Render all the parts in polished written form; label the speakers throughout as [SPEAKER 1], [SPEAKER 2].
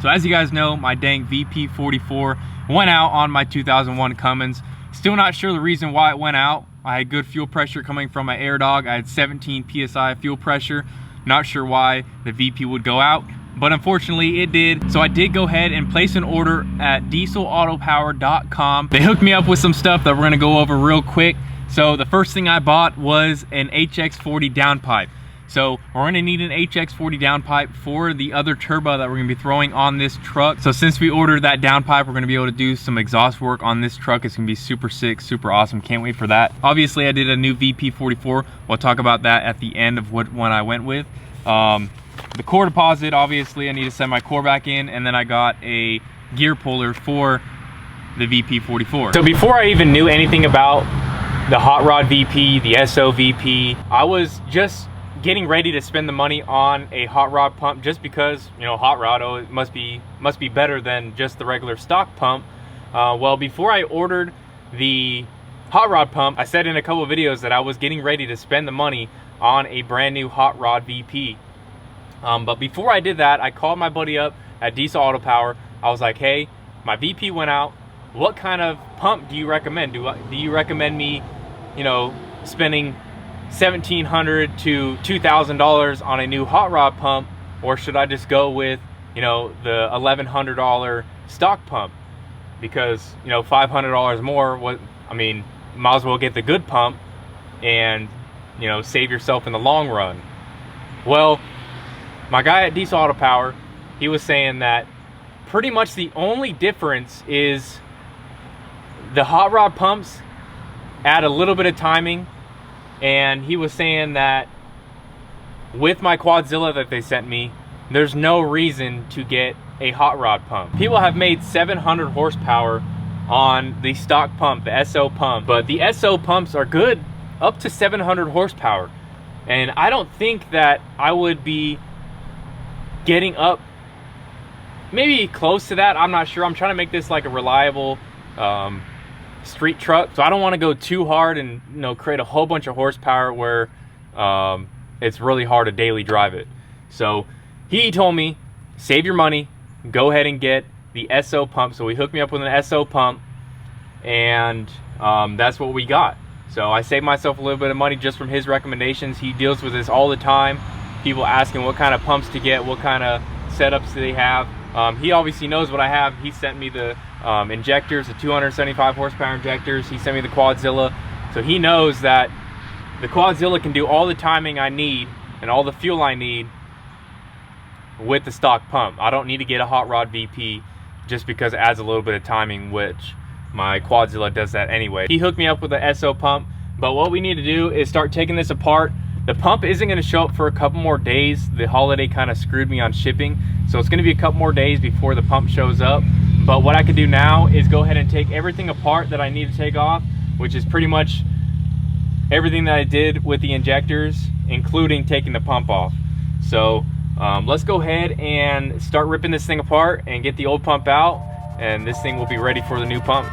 [SPEAKER 1] So as you guys know, my dang VP44 went out on my 2001 Cummins. Still not sure the reason why it went out. I had good fuel pressure coming from my AirDog. I had 17 PSI fuel pressure. Not sure why the VP would go out, but unfortunately it did. So I did go ahead and place an order at dieselautopower.com. They hooked me up with some stuff that we're gonna go over real quick. So the first thing I bought was an HX40 downpipe. So we're gonna need an HX40 downpipe for the other turbo that we're gonna be throwing on this truck. So since we ordered that downpipe, we're gonna be able to do some exhaust work on this truck. It's gonna be super sick, super awesome. Can't wait for that. Obviously, I did a new VP44. We'll talk about that at the end of what one I went with. The core deposit, obviously, I need to send my core back in, and then I got a gear puller for the VP44. So before I even knew anything about the Hot Rod VP, the SO VP, I was just getting ready to spend the money on a hot rod pump, just because, you know, hot rod, oh, it must be better than just the regular stock pump. Well, before I ordered the hot rod pump, I said in a couple of videos that I was getting ready to spend the money on a brand new hot rod VP. But before I did that, I called my buddy up at Diesel Auto Power. I was like, hey, my VP went out. What kind of pump do you recommend? Do you recommend me, you know, spending $1,700 to $2,000 on a new hot rod pump, or should I just go with, you know, the $1,100 stock pump? Because, you know, $500 more, I mean, might as well get the good pump and, you know, save yourself in the long run. Well, my guy at Diesel Auto Power, he was saying that pretty much the only difference is the hot rod pumps add a little bit of timing. And he was saying that with my Quadzilla that they sent me, there's no reason to get a hot rod pump. People have made 700 horsepower on the stock pump, the SO pump, but the SO pumps are good up to 700 horsepower. And I don't think that I would be getting up maybe close to that. I'm not sure. I'm trying to make this like a reliable street truck, so I don't want to go too hard and, you know, create a whole bunch of horsepower where it's really hard to daily drive it. So he told me, save your money, go ahead and get the SO pump. So he hooked me up with an SO pump, and that's what we got. So I saved myself a little bit of money just from his recommendations. He deals with this all the time. People asking what kind of pumps to get, what kind of setups do they have. He obviously knows what I have. He sent me the injectors, the 275 horsepower injectors. He sent me the Quadzilla. So he knows that the Quadzilla can do all the timing I need and all the fuel I need with the stock pump. I don't need to get a hot rod VP just because it adds a little bit of timing, which my Quadzilla does that anyway. He hooked me up with the SO pump, but what we need to do is start taking this apart. The pump isn't going to show up for a couple more days. The holiday kind of screwed me on shipping, so it's going to be a couple more days before the pump shows up. But what I can do now is go ahead and take everything apart that I need to take off, which is pretty much everything that I did with the injectors, including taking the pump off. So let's go ahead and start ripping this thing apart and get the old pump out, and this thing will be ready for the new pump.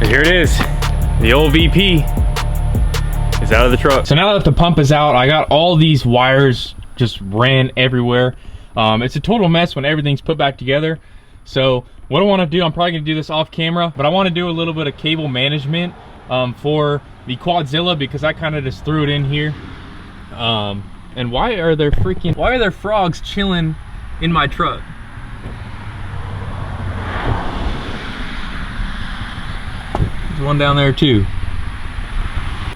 [SPEAKER 1] Here it is. The old VP is out of the truck. So now that the pump is out, I got all these wires just ran everywhere. It's a total mess when everything's put back together. So what I want to do, I'm probably going to do this off camera, but I want to do a little bit of cable management for the Quadzilla, because I kind of just threw it in here. And why are there frogs chilling in my truck? There's one down there too.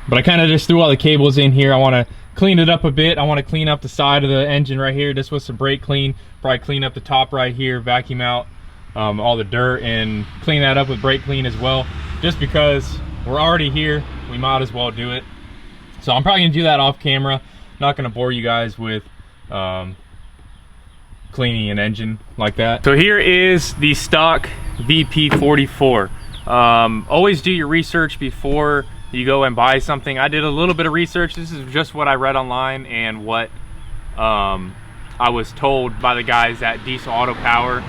[SPEAKER 1] But I kind of just threw all the cables in here. I want to clean it up a bit. I want to clean up the side of the engine right here just with some brake clean. Probably clean up the top right here, vacuum out all the dirt, and clean that up with brake clean as well. Just because we're already here, we might as well do it. So I'm probably gonna do that off camera. Not gonna bore you guys with cleaning an engine like that. So here is the stock VP44. Always do your research before you go and buy something. I did a little bit of research. This is just what I read online and what I was told by the guys at Diesel Auto Power.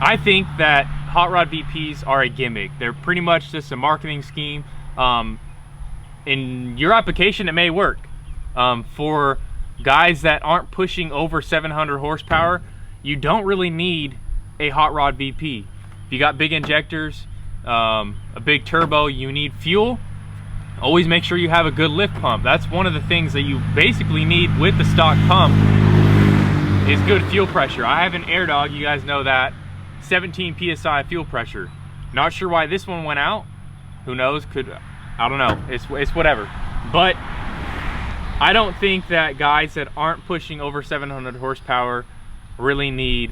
[SPEAKER 1] I think that hot rod VPs are a gimmick. They're pretty much just a marketing scheme. In your application, it may work. For guys that aren't pushing over 700 horsepower, you don't really need a hot rod VP. If you got big injectors, a big turbo, you need fuel, always make sure you have a good lift pump. That's one of the things that you basically need with the stock pump, is good fuel pressure. I have an AirDog, you guys know that, 17 PSI fuel pressure. Not sure why this one went out. Who knows? I don't know. It's whatever. But I don't think that guys that aren't pushing over 700 horsepower really need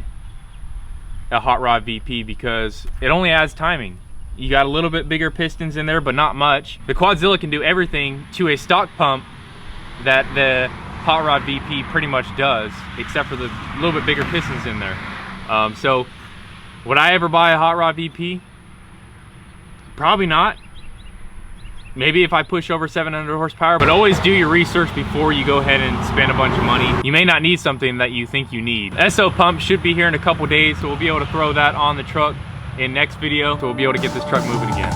[SPEAKER 1] a hot rod VP, because it only adds timing. You got a little bit bigger pistons in there, but not much. The Quadzilla can do everything to a stock pump that the hot rod VP pretty much does, except for the little bit bigger pistons in there. So would I ever buy a hot rod VP? Probably not. Maybe if I push over 700 horsepower, but always do your research before you go ahead and spend a bunch of money. You may not need something that you think you need. SO pump should be here in a couple days, so we'll be able to throw that on the truck in next video, so we'll be able to get this truck moving again.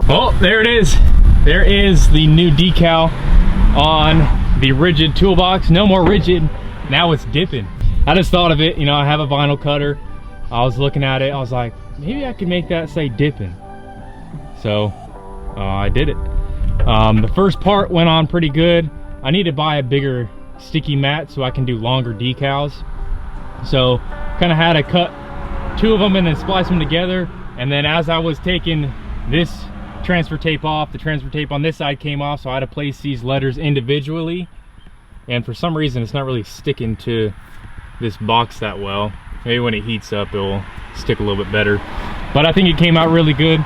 [SPEAKER 1] Well, there it is. There is the new decal on the rigid toolbox. No more rigid, now it's dipping. I just thought of it, you know, I have a vinyl cutter. I was looking at it, I was like, maybe I could make that say dipping. So I did it. The first part went on pretty good. I need to buy a bigger sticky mat so I can do longer decals. So kind of had to cut two of them and then splice them together. And then as I was taking this transfer tape off, the transfer tape on this side came off, so I had to place these letters individually. And for some reason it's not really sticking to this box that well. Maybe when it heats up it'll stick a little bit better. But I think it came out really good.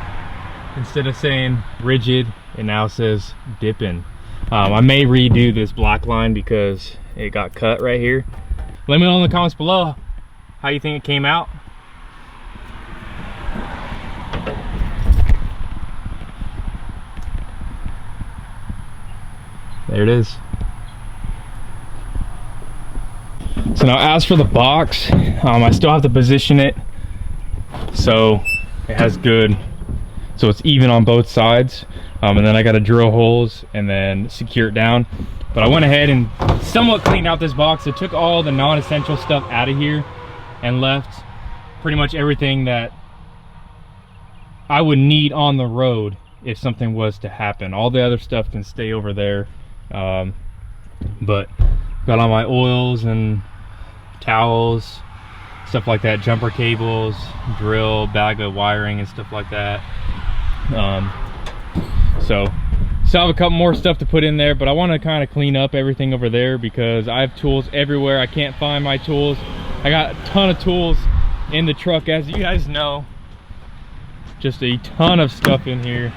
[SPEAKER 1] Instead of saying rigid, it now says Dippin. I may redo this black line because it got cut right here. Let me know in the comments below how you think it came out. There it is. So now as for the box, I still have to position it so it has good, so it's even on both sides. And then I got to drill holes and then secure it down. But I went ahead and somewhat cleaned out this box. I took all the non-essential stuff out of here and left pretty much everything that I would need on the road if something was to happen. All the other stuff can stay over there. But got all my oils and towels, stuff like that, jumper cables, drill, bag of wiring and stuff like that. So still have a couple more stuff to put in there, but I want to kind of clean up everything over there because I have tools everywhere. I can't find my tools. I got a ton of tools in the truck, as you guys know. Just a ton of stuff in here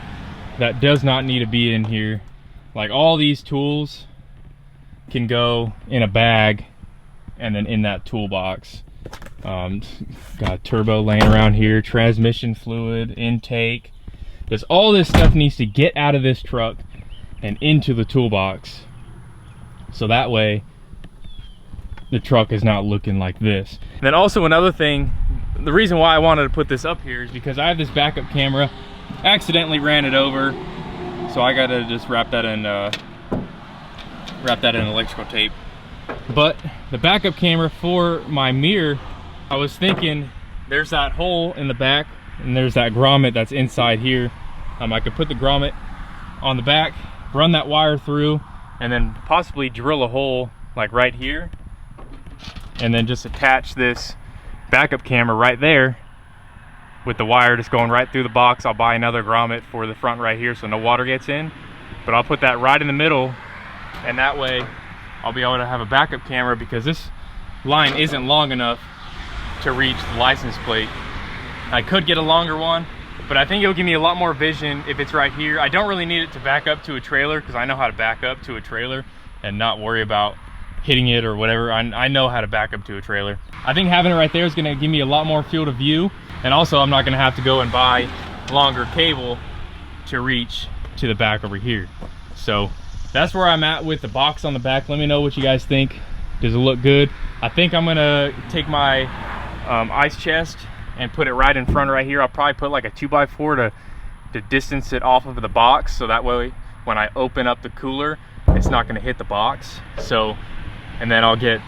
[SPEAKER 1] that does not need to be in here. Like all these tools can go in a bag and then in that toolbox. Got turbo laying around here, transmission fluid, intake. Because all this stuff needs to get out of this truck and into the toolbox. So that way the truck is not looking like this. And then also another thing, the reason why I wanted to put this up here is because I have this backup camera. Accidentally ran it over, so I gotta just wrap that in electrical tape. But the backup camera for my mirror, I was thinking there's that hole in the back and there's that grommet that's inside here. I could put the grommet on the back, run that wire through, and then possibly drill a hole like right here, and then just attach this backup camera right there with the wire just going right through the box. I'll buy another grommet for the front right here so no water gets in, but I'll put that right in the middle, and that way I'll be able to have a backup camera because this line isn't long enough to reach the license plate. I could get a longer one, but I think it'll give me a lot more vision if it's right here. I don't really need it to back up to a trailer because I know how to back up to a trailer and not worry about hitting it or whatever. I know how to back up to a trailer. I think having it right there is going to give me a lot more field of view, and also I'm not going to have to go and buy longer cable to reach to the back over here. So that's where I'm at with the box on the back. Let me know what you guys think. Does it look good? I think I'm gonna take my ice chest and put it right in front right here. I'll probably put like a 2x4 to distance it off of the box, so that way when I open up the cooler it's not going to hit the box. So, and then I'll get,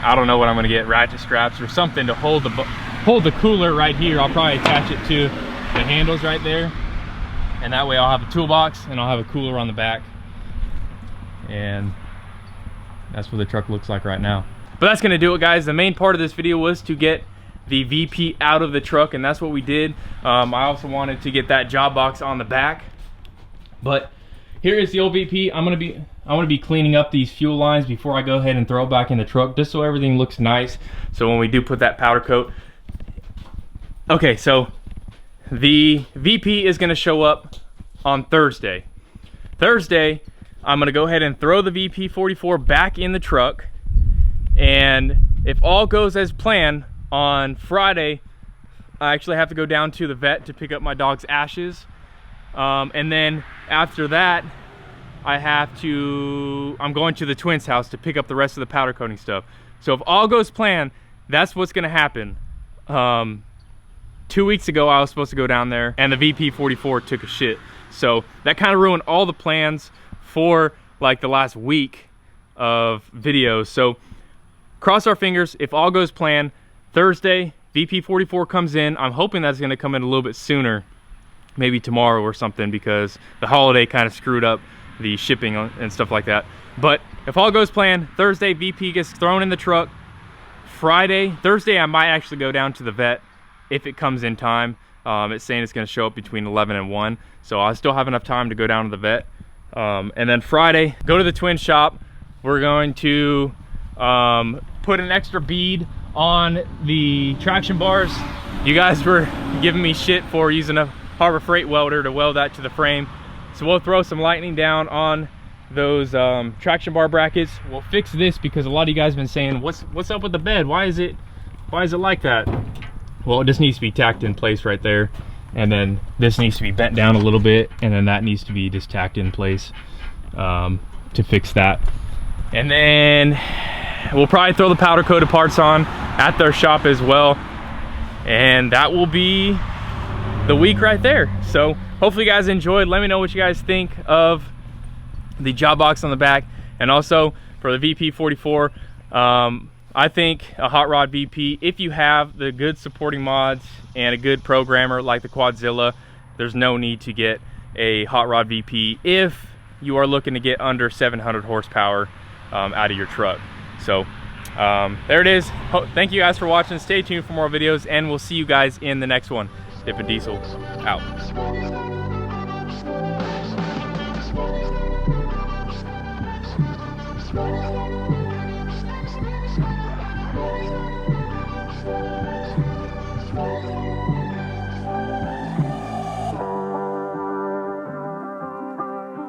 [SPEAKER 1] I don't know what I'm going to get, ratchet straps or something to hold the cooler right here. I'll probably attach it to the handles right there, and that way I'll have a toolbox and I'll have a cooler on the back, and that's what the truck looks like right now. But that's gonna do it, guys. The main part of this video was to get the VP out of the truck, and that's what we did. I also wanted to get that job box on the back, but here is the old VP. I'm gonna be cleaning up these fuel lines before I go ahead and throw it back in the truck, just so everything looks nice. So when we do put that powder coat, okay. So the VP is gonna show up on Thursday. Thursday, I'm gonna go ahead and throw the VP44 back in the truck. And if all goes as planned, on Friday, I actually have to go down to the vet to pick up my dog's ashes. And then after that, I'm going to the twins' house to pick up the rest of the powder coating stuff. So if all goes planned, that's what's gonna happen. 2 weeks ago, I was supposed to go down there and the VP44 took a shit. So that kind of ruined all the plans for like the last week of videos. So cross our fingers, if all goes planned, Thursday, VP44 comes in. I'm hoping that's gonna come in a little bit sooner, maybe tomorrow or something, because the holiday kind of screwed up the shipping and stuff like that. But if all goes planned, Thursday, VP gets thrown in the truck. Thursday, I might actually go down to the vet if it comes in time. It's saying it's gonna show up between 11 and 1. So I still have enough time to go down to the vet. And then Friday, go to the twin shop. We're going to put an extra bead on the traction bars. You guys were giving me shit for using a Harbor Freight welder to weld that to the frame. So we'll throw some lightning down on those traction bar brackets. We'll fix this because a lot of you guys have been saying, what's up with the bed? Why is it like that? Well, it just needs to be tacked in place right there. And then this needs to be bent down a little bit, and then that needs to be just tacked in place. to fix that. And then we'll probably throw the powder coated parts on at their shop as well. And that will be the week right there. So hopefully you guys enjoyed. Let me know what you guys think of the job box on the back. And also for the VP44, I think a hot rod VP, if you have the good supporting mods and a good programmer like the Quadzilla, there's no need to get a hot rod VP if you are looking to get under 700 horsepower out of your truck. So there it is. Thank you guys for watching. Stay tuned for more videos, and we'll see you guys in the next one. Dippin' Diesel out.